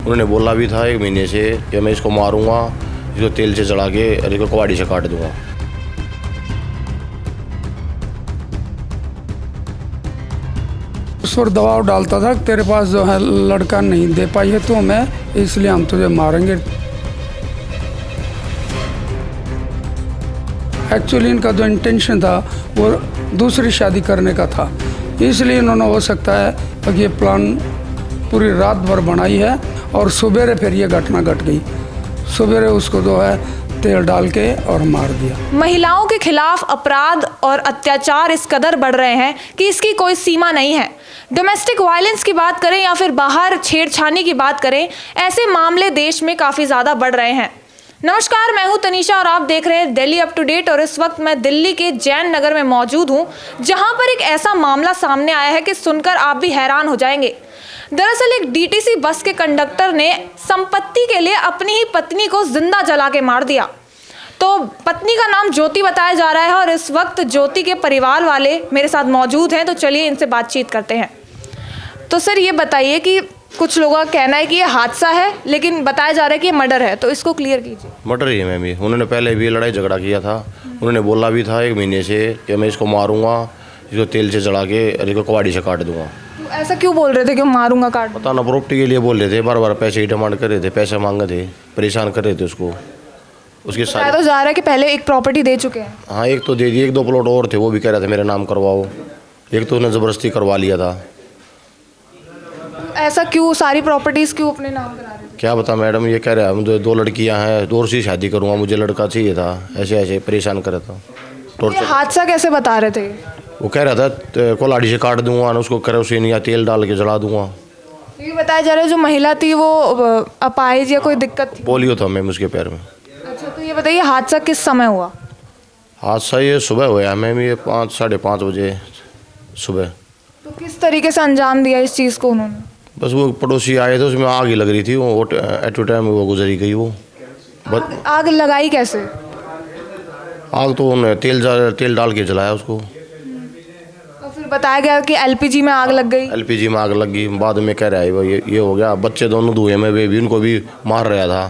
उन्होंने बोला भी था 1 महीने से कि मैं इसको मारूंगा, इसको तेल से जला के और इसको कुहाड़ी से काट दूंगा। उस पर दबाव डालता था, तेरे पास जो है लड़का नहीं दे पाई है तो हमें, इसलिए हम तुझे मारेंगे। एक्चुअली इनका जो इंटेंशन था वो दूसरी शादी करने का था, इसलिए इन्होंने हो सकता है कि ये प्लान पूरी रात भर बनाई है और सवेरे फिर ये घटना घट गई। सवेरे उसको जो है तेल डाल के और मार दिया। महिलाओं के खिलाफ अपराध और अत्याचार इस कदर बढ़ रहे हैं कि इसकी कोई सीमा नहीं है। डोमेस्टिक वायलेंस की बात करें या फिर बाहर छेड़छानी की बात करें, ऐसे मामले देश में काफ़ी ज़्यादा बढ़ रहे हैं। नमस्कार, मैं हूं तनीषा और आप देख रहे हैं दिल्ली अप टू डेट। और इस वक्त मैं दिल्ली के जैन नगर में मौजूद हूं, जहां पर एक ऐसा मामला सामने आया है कि सुनकर आप भी हैरान हो जाएंगे। दरअसल एक डीटीसी बस के कंडक्टर ने संपत्ति के लिए अपनी ही पत्नी को जिंदा जला के मार दिया। तो पत्नी का नाम ज्योति बताया जा रहा है और इस वक्त ज्योति के परिवार वाले मेरे साथ मौजूद हैं, तो चलिए इनसे बातचीत करते हैं। तो सर ये बताइए कि कुछ लोगों का कहना है कि ये हादसा है, लेकिन बताया जा रहा है कि ये मर्डर है, तो इसको क्लियर कीजिए। मर्डर ही है मैम ये। उन्होंने पहले भी लड़ाई झगड़ा किया था। उन्होंने बोला भी था 1 महीने से कि मैं इसको मारूंगा, इसको तेल से जला के और इसको कुहाड़ी से काट दूंगा। तो ऐसा क्यों बोल रहे थे कि मारूंगा काट? पता ना, प्रॉपर्टी के लिए बोल रहे थे, बार बार पैसे ही डिमांड कर रहे थे, पैसे मांगे थे, परेशान कर रहे थे उसको। उसके बताया तो जा रहा है कि पहले एक प्रॉपर्टी दे चुके हैं। हाँ, एक तो दे दी, 1-2 प्लॉट और थे, वो भी कह रहे थे मेरे नाम करवाओ। एक तो उन्हें ज़बरदस्ती करवा लिया था। ऐसा क्यों, सारी प्रॉपर्टीज क्यों अपने नाम करा रहे थे? क्या बता मैडम, ये कह रहा है मुझे 2 लड़कियां हैं, 2 से शादी करूंगा, मुझे लड़का चाहिए था, ऐसे ऐसे परेशान कर रहा था। ये हादसा कैसे बता रहे थे? वो कह रहा था कुल्हाड़ी से काट दूंगा, उसको केरोसिन या तेल डाल के जला दूंगा। ये बताया जा रहा है जो महिला थी वो अपाहिज या कोई दिक्कत थी? पोलियो था मैम उसके पैर में। अच्छा, तो ये बताइए हादसा किस समय हुआ? हादसा ये सुबह हुआ मैम, ये 5-5:30 बजे सुबह। तो किस तरीके से अंजाम दिया इस चीज़ को उन्होंने? बस वो पड़ोसी आए थे, उसमें आग ही लग रही थी, वो एट टाइम वो गुजरी गई। वो आग लगाई कैसे? आग तो उन्हें तेल डाल के जलाया उसको। और फिर बताया गया कि एलपीजी में आग लग गई। एलपीजी में आग लग गई, बाद में कह रहा है वो ये हो गया। बच्चे दोनों धुएं में भी उनको भी मार रहा था।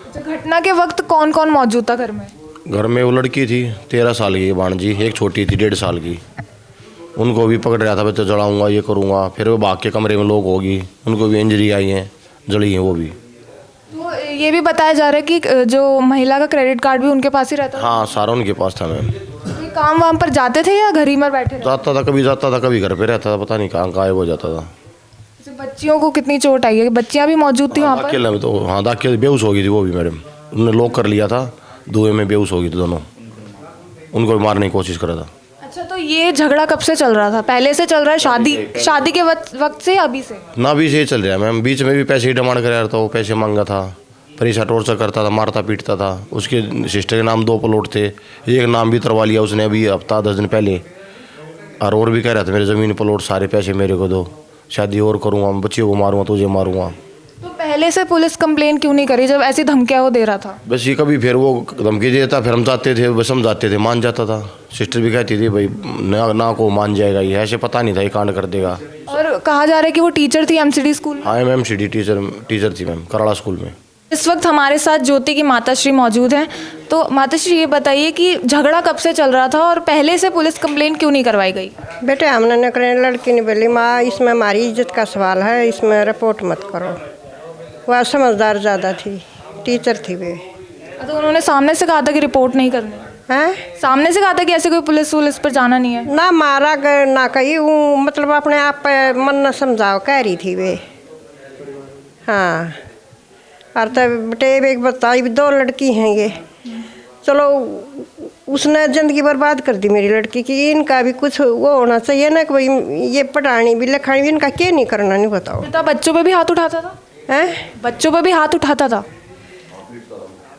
अच्छा, घटना के वक्त कौन कौन मौजूद था घर में? घर में वो लड़की थी 13 साल की भांजी, एक छोटी थी 1.5 साल की। उनको भी पकड़ रहा था, मैं तो जलाऊंगा, ये करूंगा। फिर वो भाग के कमरे में लोग होगी, उनको भी इंजरी आई है, जली है वो भी। तो ये भी बताया जा रहा है कि जो महिला का क्रेडिट कार्ड भी उनके पास ही रहता था? हाँ, सारा उनके पास था मैम। कोई काम वाम पर जाते थे या घर ही में बैठे रहते? जाता था, कभी जाता था, कभी घर पे रहता था, पता नहीं कहाँ गायब हो जाता था। जैसे बच्चियों को कितनी चोट आई है? बच्चियां भी मौजूद थी वहाँ पर? दाखिल में तो हाँ, दाखिल बेहोश हो गई थी वो भी मैडम। उन्होंने लॉक कर लिया था, धुएं में बेहोश हो गई थी दोनों। उनको भी मारने की कोशिश करा था। अच्छा, तो ये झगड़ा कब से चल रहा था? पहले से चल रहा है? शादी के वक्त से, अभी से? ना भी से चल रहा है मैम। बीच में भी पैसे ही डिमांड कर रहा था, वो पैसे मांगा था, परेशान टॉर्चर करता था, मारता पीटता था। उसके सिस्टर के नाम 2 प्लॉट थे, एक नाम भी करवा लिया उसने अभी हफ्ता 10 दिन पहले। और भी कह रहा था मेरे ज़मीन प्लॉट सारे पैसे मेरे को दो, शादी और करूँगा, बच्चे को मारूँगा, तुझे मारूँगा। तो पहले से पुलिस कंप्लेन क्यों नहीं करी जब ऐसी धमकियाँ वो दे रहा था? बस ये कभी फिर वो धमकी देता, फिर हम जाते थे, बस समझाते थे, मान जाता था। सिस्टर भी कहती थी भाई ना को मान जाएगा ये, ऐसे पता नहीं था ये कांड कर देगा। और कहा जा रहा है कि वो टीचर थी एमसीडी स्कूल में? हाँ, एमसीडी टीचर थी मैम, कराड़ा स्कूल में। इस वक्त हमारे साथ ज्योति की माताश्री मौजूद हैं। तो माताश्री ये बताइए कि झगड़ा कब से चल रहा था और पहले से पुलिस कंप्लेन क्यों नहीं करवाई गई? बेटे हमने न करें, लड़की ने बोली माँ इसमें हमारी इज्जत का सवाल है, इसमें रिपोर्ट मत करो। वह समझदार ज़्यादा थी, टीचर थी वे। तो उन्होंने सामने से कहा था कि रिपोर्ट नहीं करनी हैं? सामने से कहा था कि ऐसे कोई पुलिस पर जाना नहीं है? ना मारा ना कही, वो मतलब अपने आप पे मन न समझाओ कह रही थी वे। हाँ, और तब बेटे एक बताई 2 लड़की हैं ये। चलो उसने ज़िंदगी बर्बाद कर दी मेरी लड़की की। इनका भी कुछ वो होना चाहिए ना कि भाई ये पढ़ानी भी लिखानी भी, इनका क्या नहीं करना, नहीं बताओ। पिता बच्चों पे भी हाथ उठाता था? हैं? बच्चों पे भी हाथ उठाता था?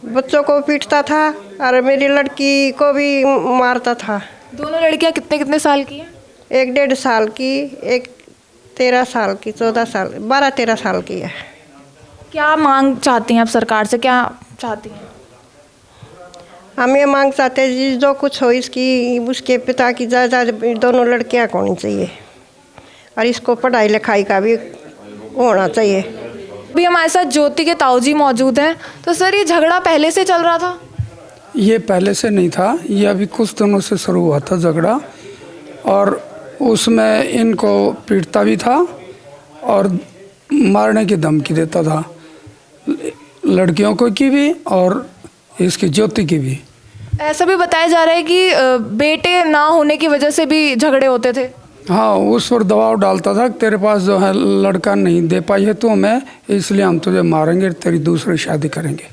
बच्चों को पीटता था और मेरी लड़की को भी मारता था। दोनों लड़कियां कितने कितने साल की हैं? एक 1.5 साल की, एक 13 साल की, 14 साल, 12-13 साल की है। क्या मांग चाहती हैं आप सरकार से, क्या चाहती हैं? हम ये मांग चाहते हैं जी जो कुछ हो इसकी, उसके पिता की जायदाद दोनों लड़कियां को होनी चाहिए और इसको पढ़ाई लिखाई का भी होना चाहिए। अभी हमारे साथ ज्योति के ताऊजी मौजूद हैं। तो सर, ये झगड़ा पहले से चल रहा था? ये पहले से नहीं था, ये अभी कुछ दिनों से शुरू हुआ था झगड़ा, और उसमें इनको पीटता भी था और मारने की धमकी देता था, लड़कियों को की भी और इसकी ज्योति की भी। ऐसा भी बताया जा रहा है कि बेटे ना होने की वजह से भी झगड़े होते थे। हाँ, उस पर दबाव डालता था, तेरे पास जो है लड़का नहीं दे पाई है तो हमें, इसलिए हम तुझे मारेंगे, तेरी दूसरी शादी करेंगे।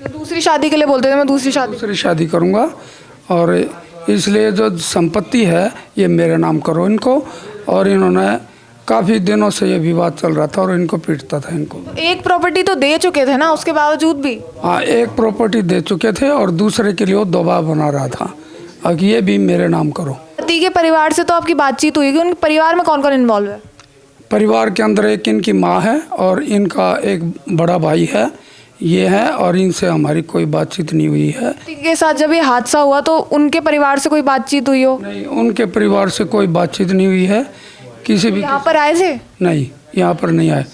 दूसरी शादी के लिए बोलते थे, मैं दूसरी शादी करूँगा, और इसलिए जो संपत्ति है ये मेरे नाम करो इनको। और इन्होंने काफ़ी दिनों से ये विवाद चल रहा था और इनको पीटता था इनको। एक प्रॉपर्टी तो दे चुके थे ना, उसके बावजूद भी? हाँ, एक प्रॉपर्टी दे चुके थे और दूसरे के लिए वो दबाव बना रहा था, अब ये भी मेरे नाम करो। पति के परिवार से तो आपकी बातचीत हुई, उनके परिवार में कौन कौन इन्वॉल्व है? परिवार के अंदर एक इनकी माँ है और इनका एक बड़ा भाई है, ये है, और इनसे हमारी कोई बातचीत नहीं हुई है। पति के साथ जब ये हादसा हुआ तो उनके परिवार से कोई बातचीत हुई हो? नहीं, उनके परिवार से कोई बातचीत नहीं हुई है, किसी भी। यहाँ पर आए थे? नहीं, यहाँ पर नहीं आए,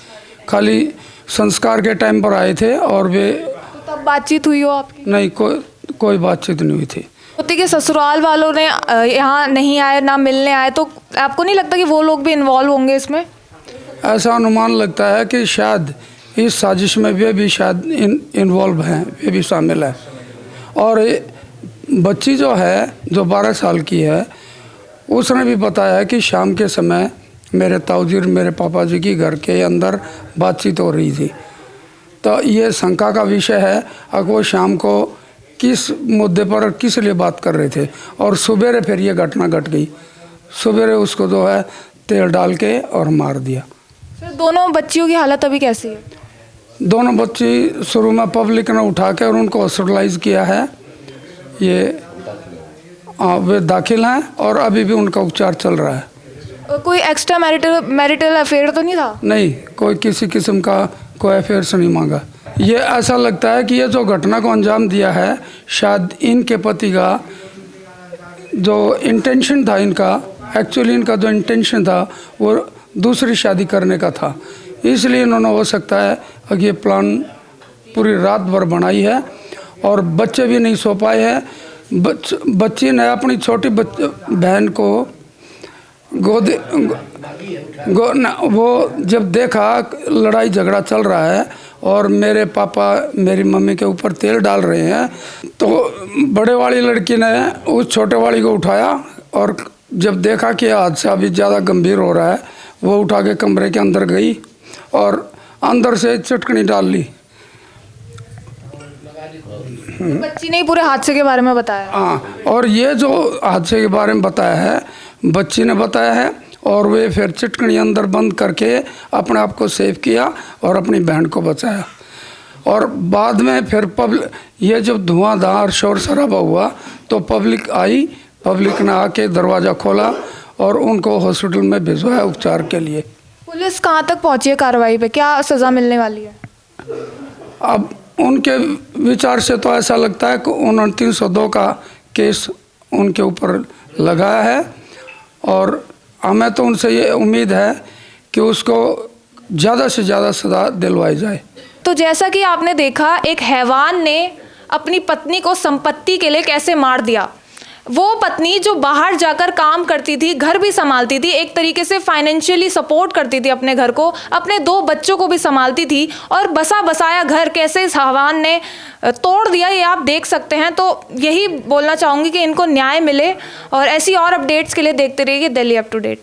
खाली संस्कार के टाइम पर आए थे और वे। तो तब बातचीत हुई हो आपकी? नहीं, कोई बातचीत नहीं हुई थी। पति के ससुराल वालों ने यहाँ नहीं आए, ना मिलने आए, तो आपको नहीं लगता कि वो लोग भी इन्वॉल्व होंगे इसमें? ऐसा अनुमान लगता है कि शायद इस साजिश में वे भी शायद इन्वॉल्व हैं, वे भी शामिल है। और बच्ची जो है, जो 12 साल की है, उसने भी बताया कि शाम के समय मेरे ताऊजी और मेरे पापा जी की घर के अंदर बातचीत हो रही थी। तो ये शंका का विषय है कि वो शाम को किस मुद्दे पर किस लिए बात कर रहे थे, और सवेरे फिर ये घटना घट गई। सवेरे उसको जो है तेल डाल के और मार दिया। सर, दोनों बच्चियों की हालत अभी कैसी है? दोनों बच्ची शुरू में पब्लिक ने उठा के और उनको हॉस्पिटलाइज किया है, ये वे दाखिल हैं और अभी भी उनका उपचार चल रहा है। कोई एक्स्ट्रा मैरिटल अफेयर तो नहीं था? नहीं, कोई किसी किस्म का कोई अफेयर से नहीं मांगा। ये ऐसा लगता है कि ये जो घटना को अंजाम दिया है, शायद इनके पति का जो इंटेंशन था, एक्चुअली इनका जो इंटेंशन था वो दूसरी शादी करने का था, इसलिए इन्होंने हो सकता है कि ये प्लान पूरी रात भर बनाई है और बच्चे भी नहीं सो पाए हैं। बच्ची ने अपनी छोटी बहन को वो जब देखा लड़ाई झगड़ा चल रहा है और मेरे पापा मेरी मम्मी के ऊपर तेल डाल रहे हैं, तो बड़े वाली लड़की ने उस छोटे वाली को उठाया और जब देखा कि हादसा अभी ज़्यादा गंभीर हो रहा है, वो उठा के कमरे के अंदर गई और अंदर से चटकनी डाल ली। बच्ची ने ही पूरे हादसे के बारे में बताया? हाँ, और ये जो हादसे के बारे में बताया है, बच्ची ने बताया है, और वे फिर चिटकनी अंदर बंद करके अपने आप को सेव किया और अपनी बहन को बचाया। और बाद में फिर ये जब धुआंधार शोर शराबा हुआ तो पब्लिक आई, पब्लिक ने आके दरवाज़ा खोला और उनको हॉस्पिटल में भिजवाया उपचार के लिए। पुलिस कहाँ तक पहुँची है कार्रवाई पे? क्या सज़ा मिलने वाली है? अब उनके विचार से तो ऐसा लगता है कि 302 का केस उनके ऊपर लगाया है और हमें तो उनसे ये उम्मीद है कि उसको ज़्यादा से ज़्यादा सज़ा दिलवाई जाए। तो जैसा कि आपने देखा, एक हैवान ने अपनी पत्नी को संपत्ति के लिए कैसे मार दिया। वो पत्नी जो बाहर जाकर काम करती थी, घर भी संभालती थी, एक तरीके से फाइनेंशियली सपोर्ट करती थी अपने घर को, अपने 2 बच्चों को भी संभालती थी, और बसा बसाया घर कैसे इस हैवान ने तोड़ दिया, ये आप देख सकते हैं। तो यही बोलना चाहूँगी कि इनको न्याय मिले, और ऐसी और अपडेट्स के लिए देखते रहिए दिल्ली अप टू डेट।